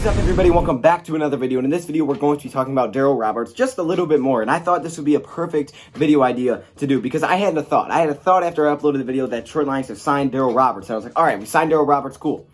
What is up, everybody? Welcome back to another video, and in this video we're going to be talking about Darryl Roberts just a little bit more, and I thought this would be a perfect video idea to do because I had a thought after I uploaded the video that Short Lines have signed Darryl Roberts. I was like, alright, we signed Darryl Roberts, cool.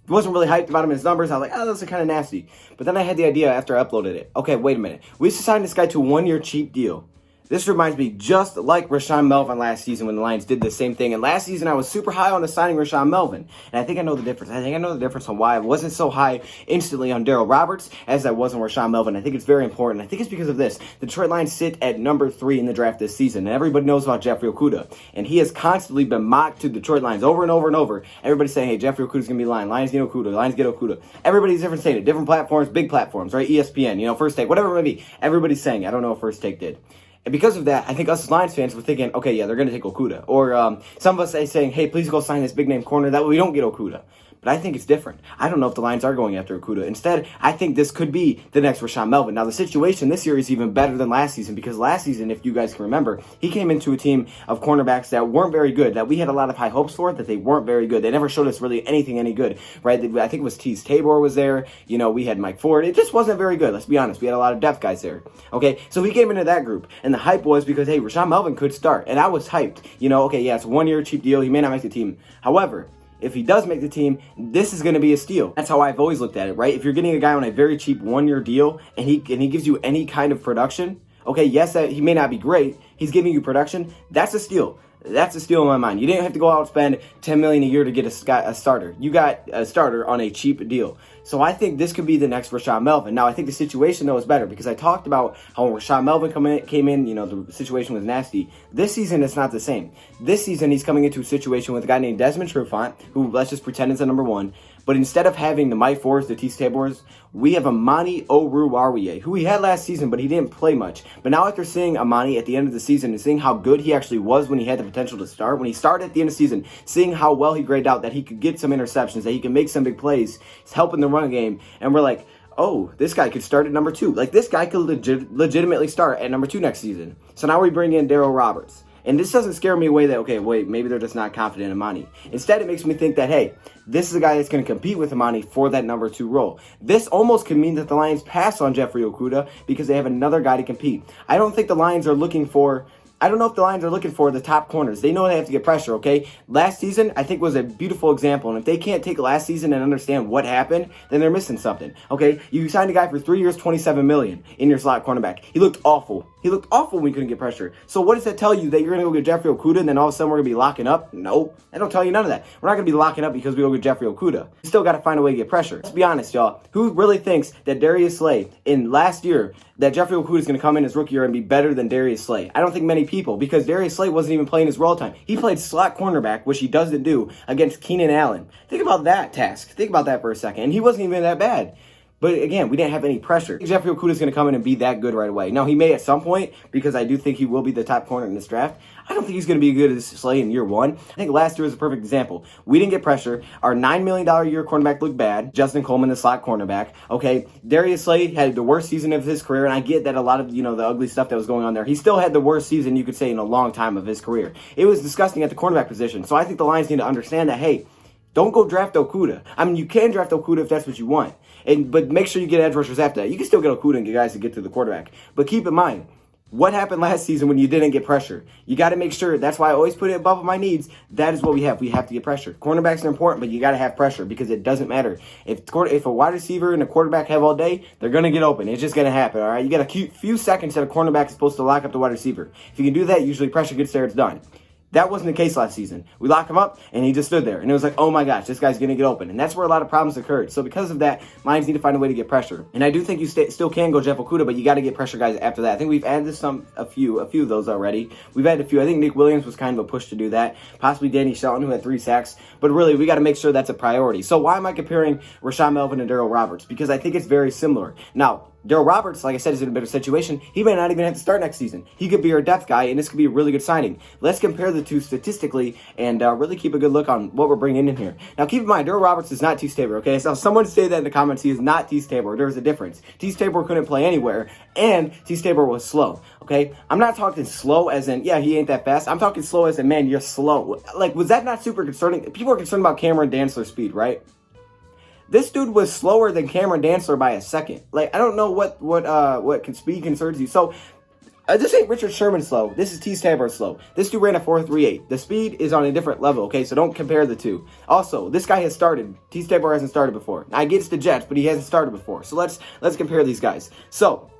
I wasn't really hyped about him, his numbers. I was like, oh, those are kind of nasty. But then I had the idea after I uploaded it. Okay, wait a minute. We signed this guy to a 1-year cheap deal. This reminds me just like Rashaan Melvin last season when the Lions did the same thing. And last season I was super high on the signing Rashaan Melvin. And I think I know the difference. I think I know the difference on why I wasn't so high instantly on Darryl Roberts as I was on Rashaan Melvin. I think it's very important. I think it's because of this. The Detroit Lions sit at number 3 in the draft this season. And everybody knows about Jeffrey Okudah. And he has constantly been mocked to Detroit Lions over and over and over. Everybody's saying, hey, Jeffrey Okudah's going to be lying. Lions get Okudah. Lions get Okudah. Everybody's different saying it. Different platforms, big platforms, right? ESPN, First Take, whatever it may be. Everybody's saying it. I don't know if First Take did. And because of that, I think us as Lions fans were thinking, okay, yeah, they're going to take Okudah. Or some of us are saying, hey, please go sign this big-name corner. That way we don't get Okudah. But I think it's different. I don't know if the Lions are going after Okudah. Instead, I think this could be the next Rashaan Melvin. Now, the situation this year is even better than last season because last season, if you guys can remember, he came into a team of cornerbacks that weren't very good, that we had a lot of high hopes for, that they weren't very good. They never showed us really anything any good, right? I think it was Tease Tabor was there. We had Mike Ford. It just wasn't very good. Let's be honest. We had a lot of depth guys there. Okay, so he came into that group, and the hype was because, hey, Rashaan Melvin could start, and I was hyped. Okay, yeah, it's a 1-year cheap deal. He may not make the team. However, if he does make the team, this is going to be a steal. That's how I've always looked at it, right? If you're getting a guy on a very cheap 1-year deal and he gives you any kind of production, okay, yes, he may not be great. He's giving you production. That's a steal. That's a steal in my mind. You didn't have to go out and spend $10 million a year to get a starter. You got a starter on a cheap deal. So I think this could be the next Rashaan Melvin. Now, I think the situation, though, is better because I talked about how when Rashaan Melvin came in, the situation was nasty. This season, it's not the same. This season, he's coming into a situation with a guy named Desmond Trufant, who, let's just pretend is a number 1. But instead of having the Mike Fords, the Tease Tabors, we have Amani Oruwariye, who we had last season, but he didn't play much. But now after seeing Amani at the end of the season and seeing how good he actually was when he had the potential to start, when he started at the end of the season, seeing how well he graded out, that he could get some interceptions, that he can make some big plays, he's helping the run game, and we're like, oh, this guy could start at number 2. Like, this guy could legitimately start at number 2 next season. So now we bring in Darryl Roberts. And this doesn't scare me away that, okay, wait, maybe they're just not confident in Amani. Instead, it makes me think that, hey, this is a guy that's going to compete with Amani for that number 2 role. This almost could mean that the Lions pass on Jeffrey Okudah because they have another guy to compete. I don't know if the Lions are looking for the top corners. They know they have to get pressure, okay? Last season, I think, was a beautiful example. And if they can't take last season and understand what happened, then they're missing something, okay? You signed a guy for 3 years, $27 million in your slot cornerback. He looked awful. He looked awful when we couldn't get pressure. So what does that tell you? That you're going to go get Jeffrey Okudah and then all of a sudden we're going to be locking up? No, I don't tell you none of that. We're not going to be locking up because we go get Jeffrey Okudah. We still got to find a way to get pressure. Let's be honest, y'all. Who really thinks that Darius Slay in last year, that Jeffrey Okudah is going to come in his rookie year and be better than Darius Slay? I don't think many people, because Darius Slay wasn't even playing his role time. He played slot cornerback, which he doesn't do, against Keenan Allen. Think about that task. Think about that for a second. And he wasn't even that bad. But again, we didn't have any pressure. Jeffrey Okudah is going to come in and be that good right away. Now, he may at some point, because I do think he will be the top corner in this draft. I don't think he's going to be good as Slay in year 1. I think last year was a perfect example. We didn't get pressure. Our $9 million a year cornerback looked bad. Justin Coleman, the slot cornerback. Okay, Darius Slay had the worst season of his career, and I get that a lot of, the ugly stuff that was going on there. He still had the worst season, you could say, in a long time of his career. It was disgusting at the cornerback position. So I think the Lions need to understand that, hey, don't go draft Okudah. I mean, you can draft Okudah if that's what you want. But make sure you get edge rushers after that. You can still get Okudah and get guys to get to the quarterback. But keep in mind, what happened last season when you didn't get pressure? You got to make sure. That's why I always put it above my needs. That is what we have. We have to get pressure. Cornerbacks are important, but you got to have pressure because it doesn't matter. If a wide receiver and a quarterback have all day, they're going to get open. It's just going to happen, all right? You got a few seconds that a cornerback is supposed to lock up the wide receiver. If you can do that, usually pressure gets there, it's done. That wasn't the case last season. We locked him up, and he just stood there. And it was like, oh my gosh, this guy's going to get open. And that's where a lot of problems occurred. So because of that, Lions need to find a way to get pressure. And I do think you still can go Jeff Okudah, but you got to get pressure guys after that. I think we've added a few of those already. We've added a few. I think Nick Williams was kind of a push to do that. Possibly Danny Shelton, who had 3 sacks. But really, we got to make sure that's a priority. So why am I comparing Rashaan Melvin and Darryl Roberts? Because I think it's very similar. Now, Darryl Roberts, like I said, is in a better situation. He may not even have to start next season. He could be our depth guy, and this could be a really good signing. Let's compare the two statistically and really keep a good look on what we're bringing in here. Now, keep in mind, Darryl Roberts is not Tease Tabor, okay? So someone say that in the comments. He is not Tease Tabor. There's a difference. Tease Tabor couldn't play anywhere, and Tease Tabor was slow, okay? I'm not talking slow as in, yeah, he ain't that fast. I'm talking slow as in, man, you're slow. Like, was that not super concerning? People are concerned about Cameron Dantzler's speed, right? This dude was slower than Cameron Dantzler by a second. Like, I don't know what speed concerns you. So, this ain't Richard Sherman slow. This is Tease Tabor slow. This dude ran a 4.38. The speed is on a different level, okay? So don't compare the two. Also, this guy has started. Tease Tabor hasn't started before. I get it's the Jets, but he hasn't started before. So let's compare these guys. So,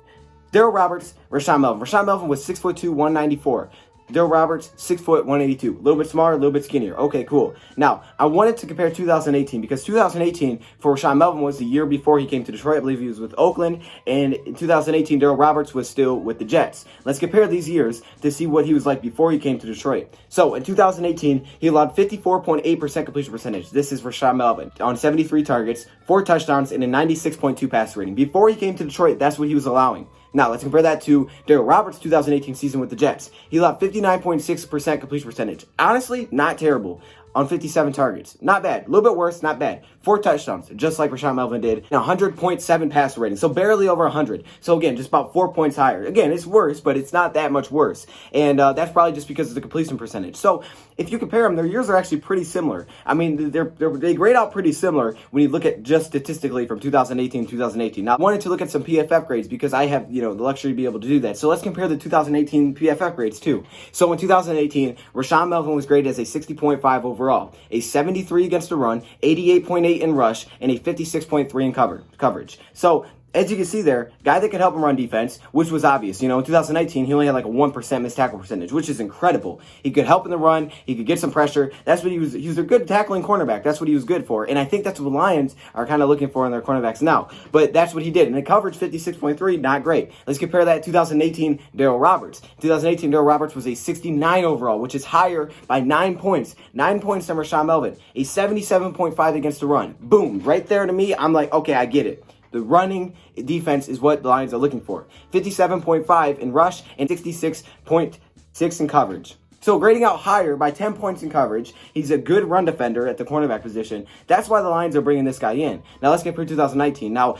Darryl Roberts, Rashaan Melvin. Rashaan Melvin was 6'2", 194. Darryl Roberts, 6 foot, 182. A little bit smaller, a little bit skinnier. Okay, cool. Now, I wanted to compare 2018 because 2018 for Rashaan Melvin was the year before he came to Detroit. I believe he was with Oakland. And in 2018, Darryl Roberts was still with the Jets. Let's compare these years to see what he was like before he came to Detroit. So, in 2018, he allowed 54.8% completion percentage. This is Rashaan Melvin on 73 targets, 4 touchdowns, and a 96.2 passer rating. Before he came to Detroit, that's what he was allowing. Now, let's compare that to Darryl Roberts' 2018 season with the Jets. He allowed 59.6% completion percentage. Honestly, not terrible. On 57 targets. Not bad. A little bit worse, not bad. 4 touchdowns, just like Rashaan Melvin did. And 100.7 passer rating. So barely over 100. So again, just about 4 points higher. Again, it's worse, but it's not that much worse. And that's probably just because of the completion percentage. So if you compare them, their years are actually pretty similar. I mean, they grade out pretty similar when you look at just statistically from 2018 to 2018. Now, I wanted to look at some PFF grades because I have, the luxury to be able to do that. So let's compare the 2018 PFF grades too. So in 2018, Rashaan Melvin was graded as a 60.5 overall, a 73 against the run, 88.8 in rush, and a 56.3 in coverage. So as you can see there, guy that could help him run defense, which was obvious. In 2019, he only had like a 1% missed tackle percentage, which is incredible. He could help in the run. He could get some pressure. That's what he was a good tackling cornerback. That's what he was good for. And I think that's what the Lions are kind of looking for in their cornerbacks now. But that's what he did. And the coverage, 56.3, not great. Let's compare that to 2018 Darryl Roberts. 2018 Darryl Roberts was a 69 overall, which is higher by 9 points. 9 points than Rashaan Melvin. A 77.5 against the run. Boom. Right there to me, I'm like, okay, I get it. The running defense is what the Lions are looking for. 57.5 in rush and 66.6 in coverage. So grading out higher by 10 points in coverage. He's a good run defender at the cornerback position. That's why the Lions are bringing this guy in. Now let's compare 2019. Now,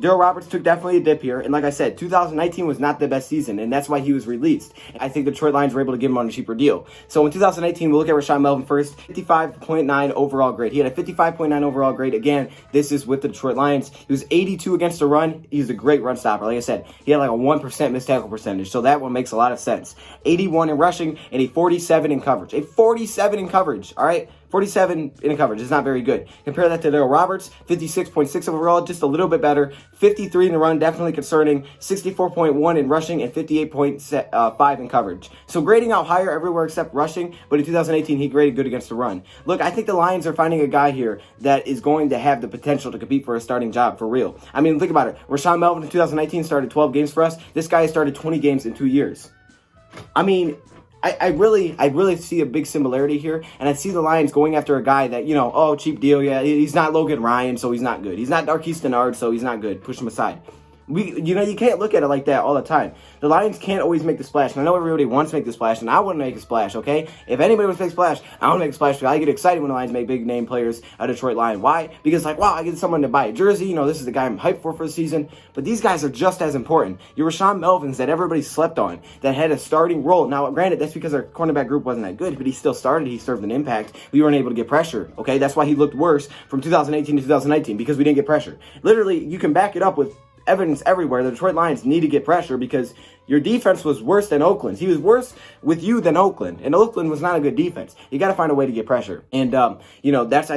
Darryl Roberts took definitely a dip here, and like I said, 2019 was not the best season, and that's why he was released. I think the Detroit Lions were able to give him on a cheaper deal. So in 2018, we'll look at Rashaan Melvin first, 55.9 overall grade. He had a 55.9 overall grade. Again, this is with the Detroit Lions. He was 82 against the run. He's a great run stopper. Like I said, he had like a 1% missed tackle percentage, so that one makes a lot of sense. 81 in rushing and a 47 in coverage. A 47 in coverage, all right? 47 in coverage is not very good. Compare that to Darryl Roberts, 56.6 overall, just a little bit better. 53 in the run, definitely concerning. 64.1 in rushing and 58.5 in coverage. So grading out higher everywhere except rushing, but in 2018 he graded good against the run. Look, I think the Lions are finding a guy here that is going to have the potential to compete for a starting job for real. I mean, think about it. Rashaan Melvin in 2019 started 12 games for us. This guy has started 20 games in 2 years. I mean, I really see a big similarity here, and I see the Lions going after a guy that, cheap deal, yeah, he's not Logan Ryan, so he's not good. He's not Darquise Dennard, so he's not good. Push him aside. You can't look at it like that all the time. The Lions can't always make the splash. And I know everybody wants to make the splash, and I want to make a splash, okay? If anybody wants to make a splash, I want to make a splash because I get excited when the Lions make big name players a Detroit Lion. Why? Because, wow, I get someone to buy a jersey. This is the guy I'm hyped for the season. But these guys are just as important. Your Rashaan Melvins that everybody slept on, that had a starting role. Now, granted, that's because our cornerback group wasn't that good, but he still started. He served an impact. We weren't able to get pressure, okay? That's why he looked worse from 2018 to 2019, because we didn't get pressure. Literally, you can back it up with evidence everywhere. The Detroit Lions need to get pressure because your defense was worse than Oakland's. He was worse with you than Oakland, and Oakland was not a good defense. You got to find a way to get pressure, and I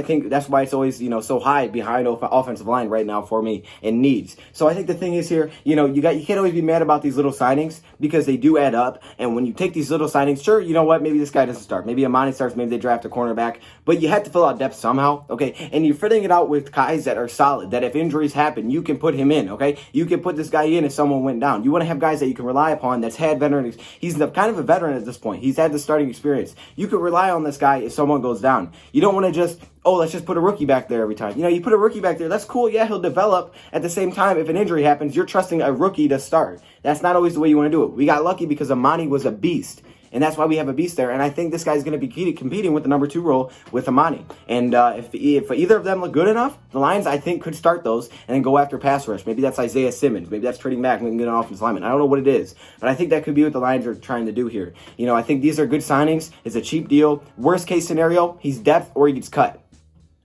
think that's why it's always so high behind offensive line right now for me and needs. So I think the thing is here, you can't always be mad about these little signings because they do add up. And when you take these little signings, sure, you know what, maybe this guy doesn't start, maybe Amani starts, maybe they draft a cornerback, but you have to fill out depth somehow, okay? And you're filling it out with guys that are solid, that if injuries happen, you can put him in, okay? You can put this guy in if someone went down. You want to have guys that you can rely upon that's had veteran. He's kind of a veteran at this point. He's had the starting experience. You could rely on this guy if someone goes down. You don't want to just, let's just put a rookie back there every time. You put a rookie back there, that's cool. Yeah, he'll develop. At the same time, if an injury happens, you're trusting a rookie to start. That's not always the way you want to do it. We got lucky because Amani was a beast. And that's why we have a beast there. And I think this guy's going to be competing with the number 2 role with Amani. And if either of them look good enough, the Lions, I think, could start those and then go after pass rush. Maybe that's Isaiah Simmons. Maybe that's trading back and we can get an offensive lineman. I don't know what it is. But I think that could be what the Lions are trying to do here. I think these are good signings. It's a cheap deal. Worst case scenario, he's depth or he gets cut.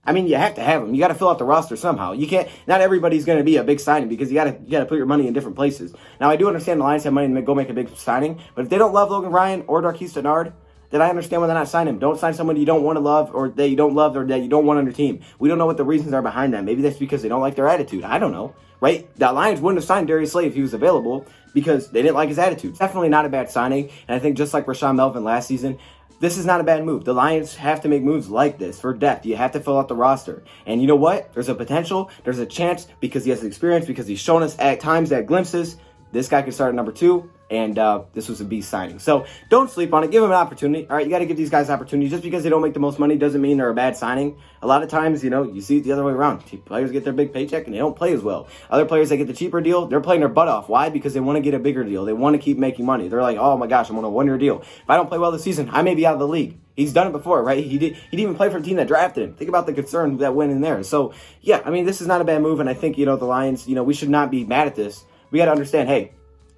I mean, you have to have them. You got to fill out the roster somehow. You can't. Not everybody's going to be a big signing because you got to put your money in different places. Now, I do understand the Lions have money to go make a big signing, but if they don't love Logan Ryan or Darquise Dennard, then I understand why they're not signing him. Don't sign somebody you don't want to love or that you don't love or that you don't want on your team. We don't know what the reasons are behind that. Maybe that's because they don't like their attitude. I don't know, right? The Lions wouldn't have signed Darius Slay if he was available because they didn't like his attitude. It's definitely not a bad signing, and I think just like Rashaan Melvin last season, this is not a bad move. The Lions have to make moves like this for depth. You have to fill out the roster. And you know what? There's a potential. There's a chance because he has experience, because he's shown us at times, at glimpses, this guy could start at number 2, and this was a beast signing. So don't sleep on it. Give him an opportunity. All right, you got to give these guys opportunities. Just because they don't make the most money doesn't mean they're a bad signing. A lot of times, you see it the other way around. Players get their big paycheck, and they don't play as well. Other players that get the cheaper deal, they're playing their butt off. Why? Because they want to get a bigger deal. They want to keep making money. They're like, oh my gosh, I'm on a one-year deal. If I don't play well this season, I may be out of the league. He's done it before, right? He didn't even play for a team that drafted him. Think about the concern that went in there. So, yeah, I mean, this is not a bad move, and I think, the Lions, we should not be mad at this. We got to understand, hey,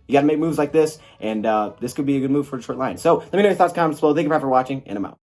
you got to make moves like this, and this could be a good move for Detroit Lions. So let me know your thoughts, comments below. Thank you for watching, and I'm out.